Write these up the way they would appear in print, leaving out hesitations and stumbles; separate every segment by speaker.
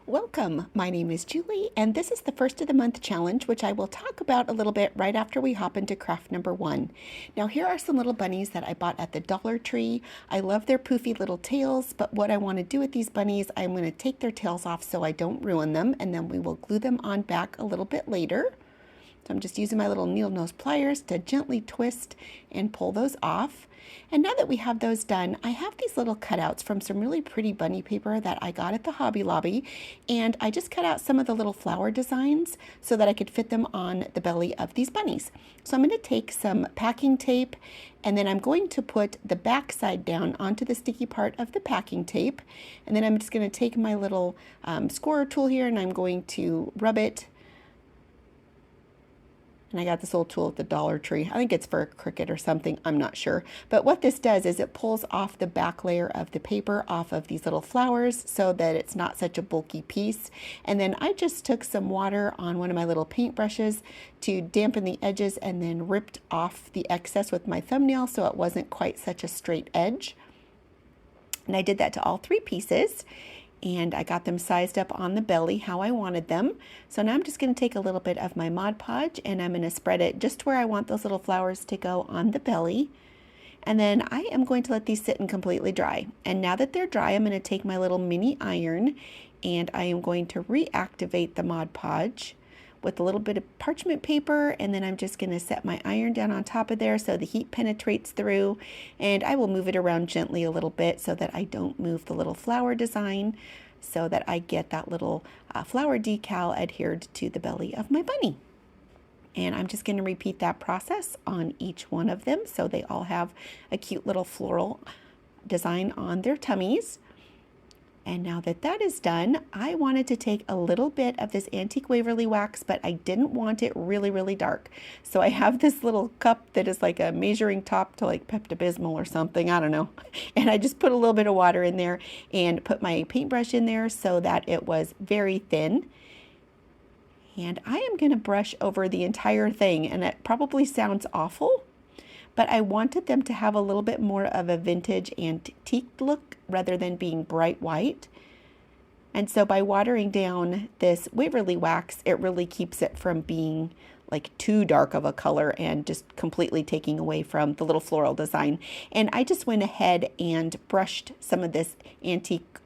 Speaker 1: Welcome. My name is Julie, and this is the first of the month challenge, which I will talk about a little bit right after we hop into craft number one. Now, here are some little bunnies that I bought at the Dollar Tree. I love their poofy little tails, but what I want to do with these bunnies, I'm going to take their tails off so I don't ruin them, and then we will glue them on back a little bit later. So I'm just using my little needle nose pliers to gently twist and pull those off. And now that we have those done, I have these little cutouts from some really pretty bunny paper that I got at the Hobby Lobby. And I just cut out some of the little flower designs so that I could fit them on the belly of these bunnies. So I'm going to take some packing tape and then I'm going to put the back side down onto the sticky part of the packing tape. And then I'm just going to take my little scorer tool here and I'm going to rub it. And I got this old tool at the Dollar Tree. I think it's for a Cricut or something. I'm not sure. But what this does is it pulls off the back layer of the paper off of these little flowers so that it's not such a bulky piece. And then I just took some water on one of my little paintbrushes to dampen the edges and then ripped off the excess with my thumbnail so it wasn't quite such a straight edge. And I did that to all three pieces. And I got them sized up on the belly how I wanted them. So now I'm just going to take a little bit of my Mod Podge and I'm going to spread it just where I want those little flowers to go on the belly. And then I am going to let these sit and completely dry. And now that they're dry, I'm going to take my little mini iron and I am going to reactivate the Mod Podge with a little bit of parchment paper, and then I'm just going to set my iron down on top of there so the heat penetrates through, and I will move it around gently a little bit so that I don't move the little flower design so that I get that little flower decal adhered to the belly of my bunny. And I'm just going to repeat that process on each one of them so they all have a cute little floral design on their tummies. And now that that is done, I wanted to take a little bit of this Antique Waverly wax, but I didn't want it really, really dark. So I have this little cup that is like a measuring top to like Pepto-Bismol or something, I don't know. And I just put a little bit of water in there and put my paintbrush in there so that it was very thin. And I am going to brush over the entire thing, and it probably sounds awful, but I wanted them to have a little bit more of a vintage antique look rather than being bright white. And so by watering down this Waverly wax, it really keeps it from being like too dark of a color and just completely taking away from the little floral design. And I just went ahead and brushed some of this antique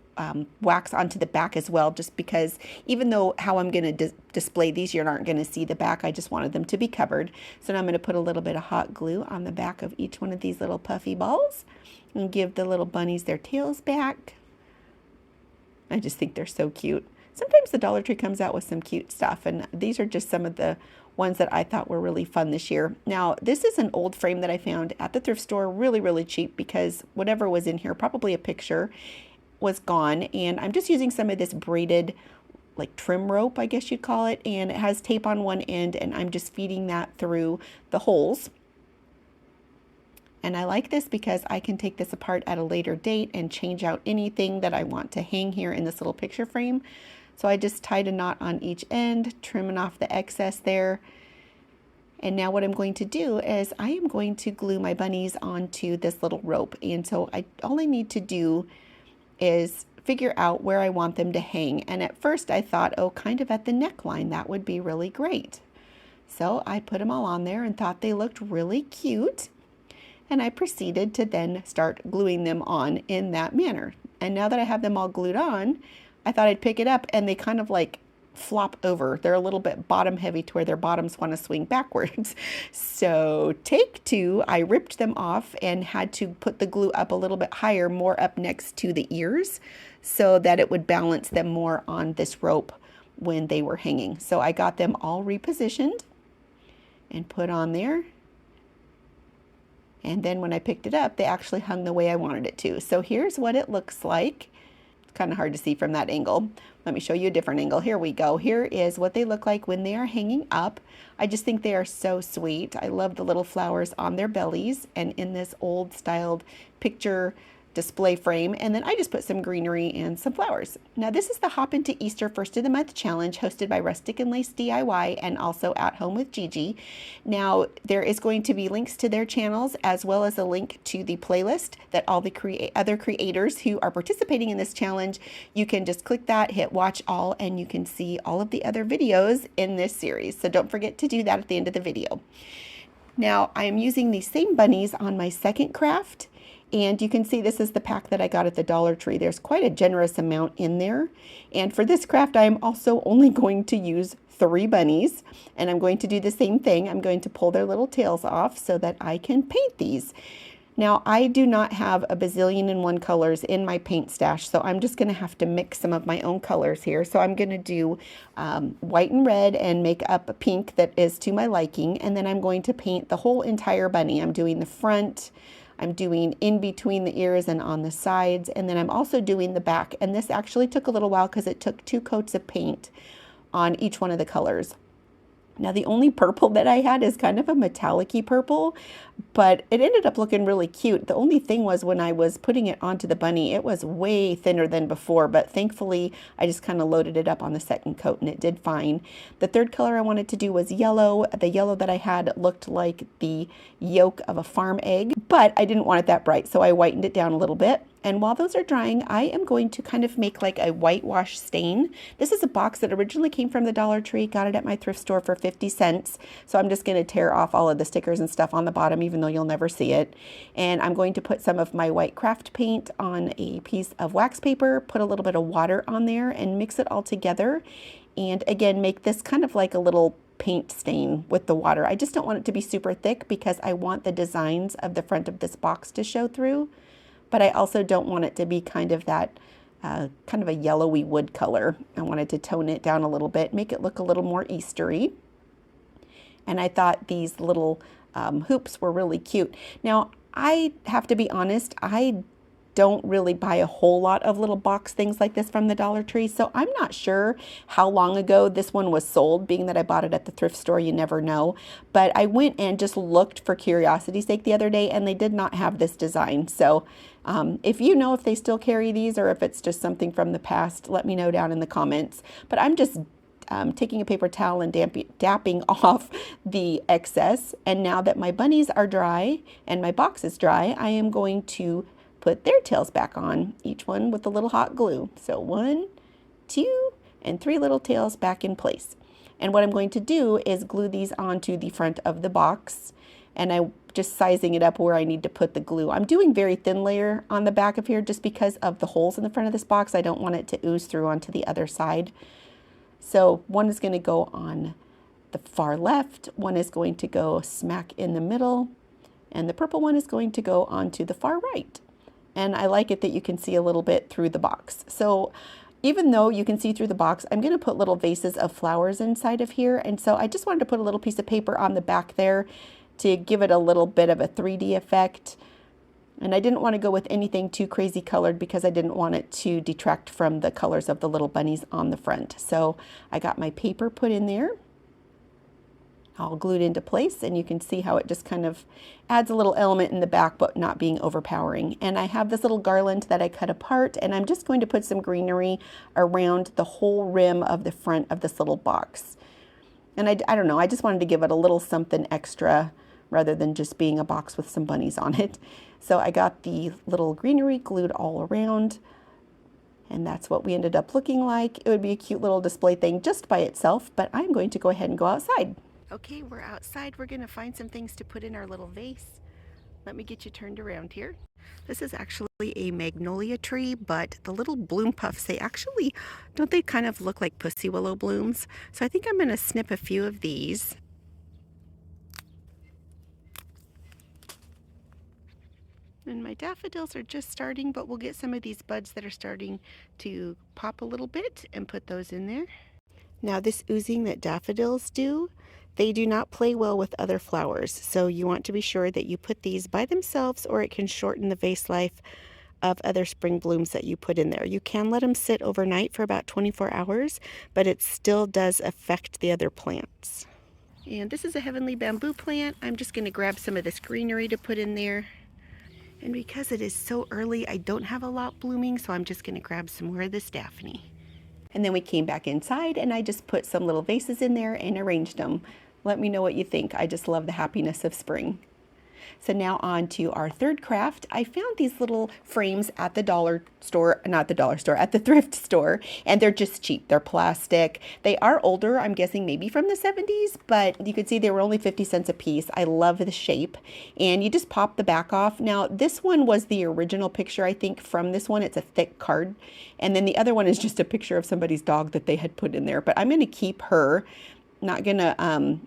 Speaker 1: wax onto the back as well, just because even though how I'm going to display these, you aren't going to see the back, I just wanted them to be covered. So now I'm going to put a little bit of hot glue on the back of each one of these little puffy balls and give the little bunnies their tails back. I just think they're so cute. Sometimes the Dollar Tree comes out with some cute stuff, and these are just some of the ones that I thought were really fun this year. Now, this is an old frame that I found at the thrift store, really, really cheap, because whatever was in here, probably a picture, was gone. And I'm just using some of this braided like trim rope, I guess you'd call it, and it has tape on one end, and I'm just feeding that through the holes. And I like this because I can take this apart at a later date and change out anything that I want to hang here in this little picture frame. So I just tied a knot on each end, trimming off the excess there. And now what I'm going to do is I am going to glue my bunnies onto this little rope. And so all I need to do is figure out where I want them to hang. And at first I thought, oh, kind of at the neckline, that would be really great. So I put them all on there and thought they looked really cute. And I proceeded to then start gluing them on in that manner. And now that I have them all glued on, I thought I'd pick it up, and they kind of like flop over. They're a little bit bottom heavy to where their bottoms want to swing backwards. So take two, I ripped them off and had to put the glue up a little bit higher, more up next to the ears, so that it would balance them more on this rope when they were hanging. So I got them all repositioned and put on there. And then when I picked it up, they actually hung the way I wanted it to. So here's what it looks like. It's kind of hard to see from that angle. Let me show you a different angle. Here we go. Here is what they look like when they are hanging up. I just think they are so sweet. I love the little flowers on their bellies, and in this old styled picture display frame, and then I just put some greenery and some flowers. Now this is the Hop into Easter First of the Month Challenge hosted by Rustic and Lace DIY and also At Home with Gigi. Now there is going to be links to their channels as well as a link to the playlist that all the other creators who are participating in this challenge, you can just click that, hit watch all, and you can see all of the other videos in this series. So don't forget to do that at the end of the video. Now I am using these same bunnies on my second craft. And you can see this is the pack that I got at the Dollar Tree. There's quite a generous amount in there. And for this craft, I am also only going to use 3 bunnies. And I'm going to do the same thing. I'm going to pull their little tails off so that I can paint these. Now, I do not have a bazillion and one colors in my paint stash, so I'm just going to have to mix some of my own colors here. So I'm going to do white and red and make up a pink that is to my liking. And then I'm going to paint the whole entire bunny. I'm doing the front, I'm doing in between the ears and on the sides, and then I'm also doing the back. And this actually took a little while because it took 2 coats of paint on each one of the colors. Now the only purple that I had is kind of a metallic-y purple, but it ended up looking really cute. The only thing was when I was putting it onto the bunny, it was way thinner than before, but thankfully I just kind of loaded it up on the second coat and it did fine. The third color I wanted to do was yellow. The yellow that I had looked like the yolk of a farm egg, but I didn't want it that bright, so I whitened it down a little bit. And while those are drying, I am going to kind of make like a whitewash stain. This is a box that originally came from the Dollar Tree. Got it at my thrift store for 50 cents. So I'm just going to tear off all of the stickers and stuff on the bottom, even though you'll never see it. And I'm going to put some of my white craft paint on a piece of wax paper, put a little bit of water on there and mix it all together. And again, make this kind of like a little paint stain with the water. I just don't want it to be super thick because I want the designs of the front of this box to show through. But I also don't want it to be kind of that kind of a yellowy wood color. I wanted to tone it down a little bit, make it look a little more Eastery. And I thought these little hoops were really cute. Now, I have to be honest, I don't really buy a whole lot of little box things like this from the Dollar Tree, so I'm not sure how long ago this one was sold, being that I bought it at the thrift store, you never know. But I went and just looked for curiosity's sake the other day, and they did not have this design. So if you know if they still carry these or if it's just something from the past, let me know down in the comments. But I'm just taking a paper towel and dapping off the excess. And now that my bunnies are dry and my box is dry, I am going to put their tails back on, each one with a little hot glue. So 1, 2, and 3 little tails back in place. And what I'm going to do is glue these onto the front of the box, and I'm just sizing it up where I need to put the glue. I'm doing very thin layer on the back of here just because of the holes in the front of this box. I don't want it to ooze through onto the other side. So one is going to go on the far left, one is going to go smack in the middle, and the purple one is going to go onto the far right. And I like it that you can see a little bit through the box. So even though you can see through the box, I'm going to put little vases of flowers inside of here. And so I just wanted to put a little piece of paper on the back there to give it a little bit of a 3D effect. And I didn't want to go with anything too crazy colored because I didn't want it to detract from the colors of the little bunnies on the front. So I got my paper put in there, all glued into place, and you can see how it just kind of adds a little element in the back but not being overpowering. And I have this little garland that I cut apart, and I'm just going to put some greenery around the whole rim of the front of this little box. And I don't know, I just wanted to give it a little something extra rather than just being a box with some bunnies on it. So I got the little greenery glued all around, and that's what we ended up looking like. It would be a cute little display thing just by itself, but I'm going to go ahead and go outside. Okay, we're outside. We're going to find some things to put in our little vase. Let me get you turned around here. This is actually a magnolia tree, but the little bloom puffs, don't they kind of look like pussy willow blooms? So I think I'm going to snip a few of these. And my daffodils are just starting, but we'll get some of these buds that are starting to pop a little bit and put those in there. Now this oozing that daffodils do, they do not play well with other flowers, so you want to be sure that you put these by themselves or it can shorten the vase life of other spring blooms that you put in there. You can let them sit overnight for about 24 hours, but it still does affect the other plants. And this is a heavenly bamboo plant. I'm just going to grab some of this greenery to put in there. And because it is so early, I don't have a lot blooming, so I'm just going to grab some more of this Daphne. And then we came back inside and I just put some little vases in there and arranged them. Let me know what you think. I just love the happiness of spring. So now on to our third craft. I found these little frames at the dollar store, not the dollar store, at the thrift store, and they're just cheap. They're plastic. They are older, I'm guessing maybe from the 70s, but you could see they were only 50 cents a piece. I love the shape, and you just pop the back off. Now, this one was the original picture, I think, from this one. It's a thick card, and then the other one is just a picture of somebody's dog that they had put in there, but I'm going to keep her. Not going to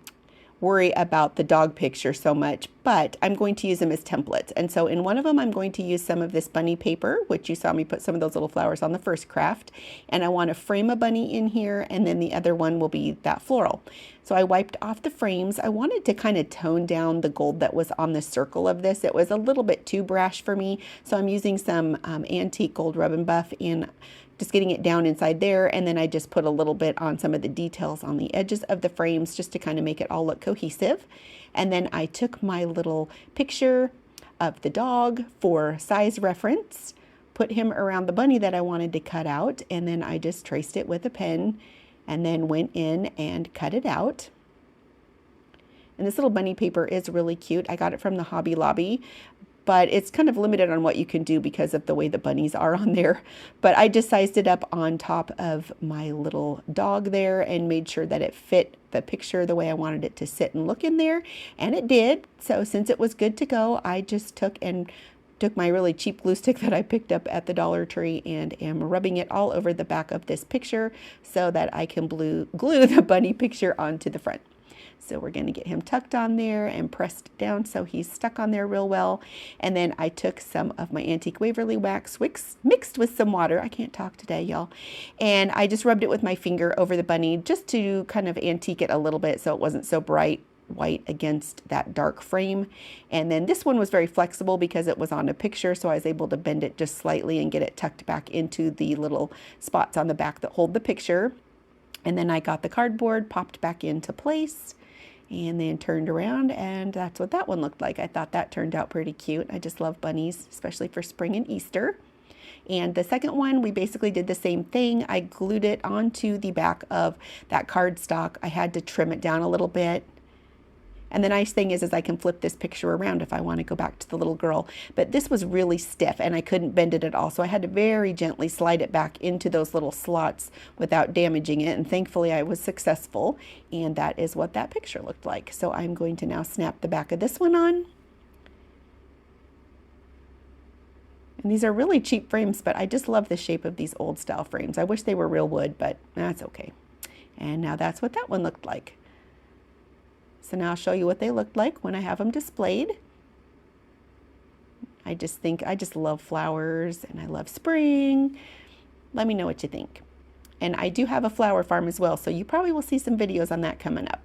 Speaker 1: worry about the dog picture so much, but I'm going to use them as templates. And so in one of them, I'm going to use some of this bunny paper, which you saw me put some of those little flowers on the first craft. And I want to frame a bunny in here, and then the other one will be that floral. So I wiped off the frames. I wanted to kind of tone down the gold that was on the circle of this. It was a little bit too brash for me. So I'm using some antique gold rub and buff in just getting it down inside there, and then I just put a little bit on some of the details on the edges of the frames just to kind of make it all look cohesive. And then I took my little picture of the dog for size reference, put him around the bunny that I wanted to cut out, and then I just traced it with a pen and then went in and cut it out. And this little bunny paper is really cute. I got it from the Hobby Lobby, but it's kind of limited on what you can do because of the way the bunnies are on there. But I just sized it up on top of my little dog there and made sure that it fit the picture the way I wanted it to sit and look in there. And it did. So since it was good to go, I just took my really cheap glue stick that I picked up at the Dollar Tree and am rubbing it all over the back of this picture so that I can glue the bunny picture onto the front. So we're going to get him tucked on there and pressed down so he's stuck on there real well. And then I took some of my Antique Waverly wax mixed with some water. I can't talk today, y'all. And I just rubbed it with my finger over the bunny just to kind of antique it a little bit so it wasn't so bright white against that dark frame. And then this one was very flexible because it was on a picture, so I was able to bend it just slightly and get it tucked back into the little spots on the back that hold the picture. And then I got the cardboard popped back into place and then turned around, and that's what that one looked like. I thought that turned out pretty cute. I just love bunnies, especially for spring and Easter. And the second one, we basically did the same thing. I glued it onto the back of that cardstock. I had to trim it down a little bit. And the nice thing is I can flip this picture around if I want to go back to the little girl. But this was really stiff and I couldn't bend it at all. So I had to very gently slide it back into those little slots without damaging it. And thankfully I was successful. And that is what that picture looked like. So I'm going to now snap the back of this one on. And these are really cheap frames, but I just love the shape of these old style frames. I wish they were real wood, but that's okay. And now that's what that one looked like. So now I'll show you what they looked like when I have them displayed. I just love flowers and I love spring. Let me know what you think. And I do have a flower farm as well, so you probably will see some videos on that coming up.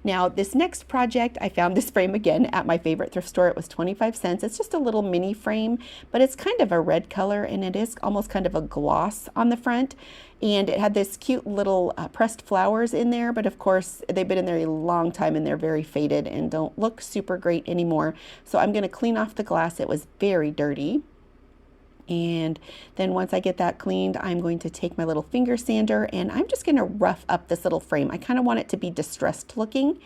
Speaker 1: Now, this next project, I found this frame again at my favorite thrift store. It was 25 cents. It's just a little mini frame, but it's kind of a red color and it is almost kind of a gloss on the front. And it had this cute little pressed flowers in there, but of course they've been in there a long time and they're very faded and don't look super great anymore. So I'm going to clean off the glass. It was very dirty. And then once I get that cleaned, I'm going to take my little finger sander and I'm just going to rough up this little frame. I kind of want it to be distressed looking,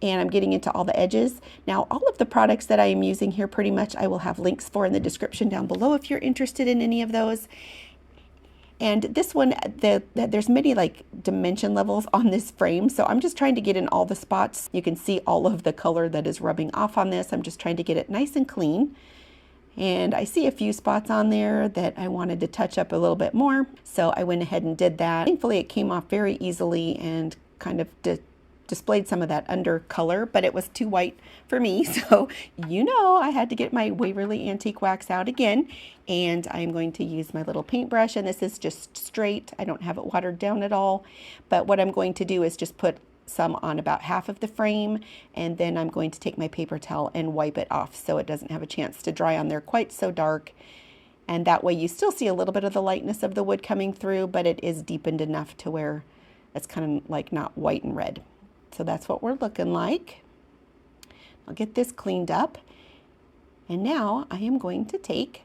Speaker 1: and I'm getting into all the edges. Now, all of the products that I am using here pretty much I will have links for in the description down below if you're interested in any of those. And this one, there's many like dimension levels on this frame, so I'm just trying to get in all the spots. You can see all of the color that is rubbing off on this. I'm just trying to get it nice and clean. And I see a few spots on there that I wanted to touch up a little bit more. So I went ahead and did that. Thankfully, it came off very easily and kind of displayed some of that under color, but it was too white for me. So, I had to get my Waverly Antique Wax out again. And I'm going to use my little paintbrush. And this is just straight. I don't have it watered down at all. But what I'm going to do is just put some on about half of the frame, and then I'm going to take my paper towel and wipe it off so it doesn't have a chance to dry on there quite so dark. And that way you still see a little bit of the lightness of the wood coming through, but it is deepened enough to where it's kind of like not white and red. So that's what we're looking like. I'll get this cleaned up. And now I am going to take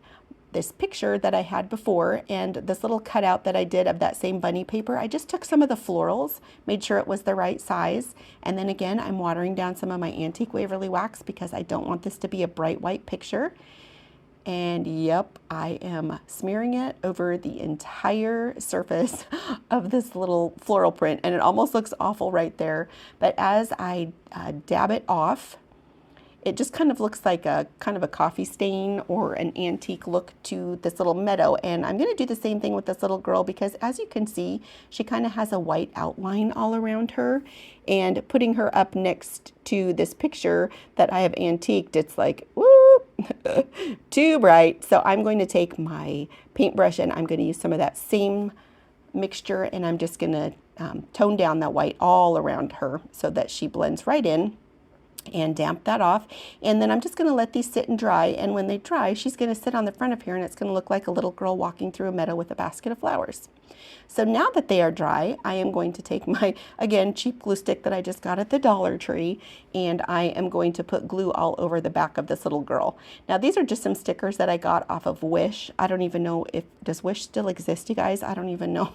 Speaker 1: this picture that I had before and this little cutout that I did of that same bunny paper. I just took some of the florals, made sure it was the right size, and then again I'm watering down some of my Antique Waverly wax because I don't want this to be a bright white picture. And yep, I am smearing it over the entire surface of this little floral print, and it almost looks awful right there, but as I dab it off, it just kind of looks like a kind of a coffee stain or an antique look to this little meadow. And I'm going to do the same thing with this little girl because as you can see, she kind of has a white outline all around her. And putting her up next to this picture that I have antiqued, it's like, woo, too bright. So I'm going to take my paintbrush and I'm going to use some of that same mixture, and I'm just going to tone down that white all around her so that she blends right in, and damp that off. And then I'm just going to let these sit and dry, and when they dry, she's going to sit on the front of here and it's going to look like a little girl walking through a meadow with a basket of flowers. So now that they are dry, I am going to take my, again, cheap glue stick that I just got at the Dollar Tree, and I am going to put glue all over the back of this little girl. Now these are just some stickers that I got off of Wish. I don't even know if, does Wish still exist, you guys? I don't even know.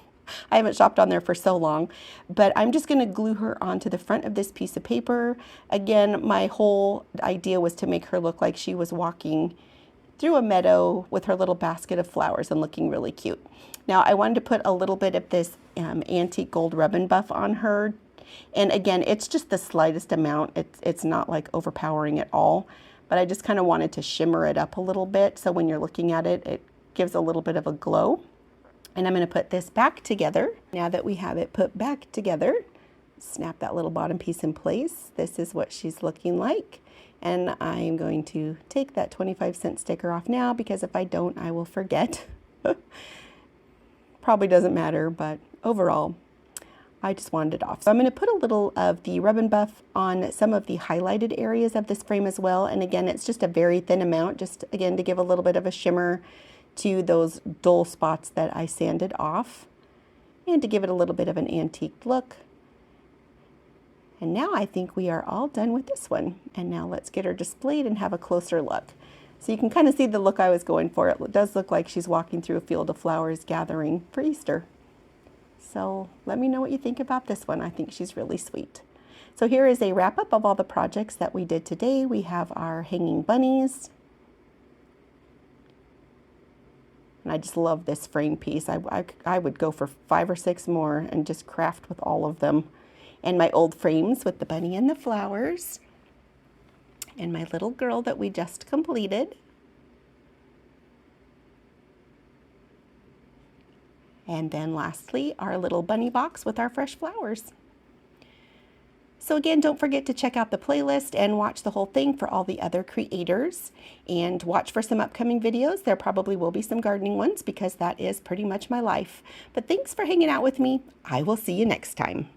Speaker 1: I haven't shopped on there for so long, but I'm just going to glue her onto the front of this piece of paper. Again, my whole idea was to make her look like she was walking through a meadow with her little basket of flowers and looking really cute. Now I wanted to put a little bit of this antique gold ribbon buff on her, and again, it's just the slightest amount. It's not like overpowering at all, but I just kind of wanted to shimmer it up a little bit so when you're looking at it, it gives a little bit of a glow. And I'm going to put this back together. Now that we have it put back together, snap that little bottom piece in place. This is what she's looking like. And I'm going to take that 25-cent sticker off now because if I don't, I will forget. Probably doesn't matter, but overall, I just wanted it off. So I'm going to put a little of the ribbon buff on some of the highlighted areas of this frame as well. And again, it's just a very thin amount, just again to give a little bit of a shimmer to those dull spots that I sanded off and to give it a little bit of an antique look. And now I think we are all done with this one. And now let's get her displayed and have a closer look. So you can kind of see the look I was going for. It does look like she's walking through a field of flowers gathering for Easter. So let me know what you think about this one. I think she's really sweet. So here is a wrap up of all the projects that we did today. We have our hanging bunnies. And I just love this frame piece. I would go for 5 or 6 more and just craft with all of them. And my old frames with the bunny and the flowers. And my little girl that we just completed. And then lastly, our little bunny box with our fresh flowers. So again, don't forget to check out the playlist and watch the whole thing for all the other creators, and watch for some upcoming videos. There probably will be some gardening ones because that is pretty much my life. But thanks for hanging out with me. I will see you next time.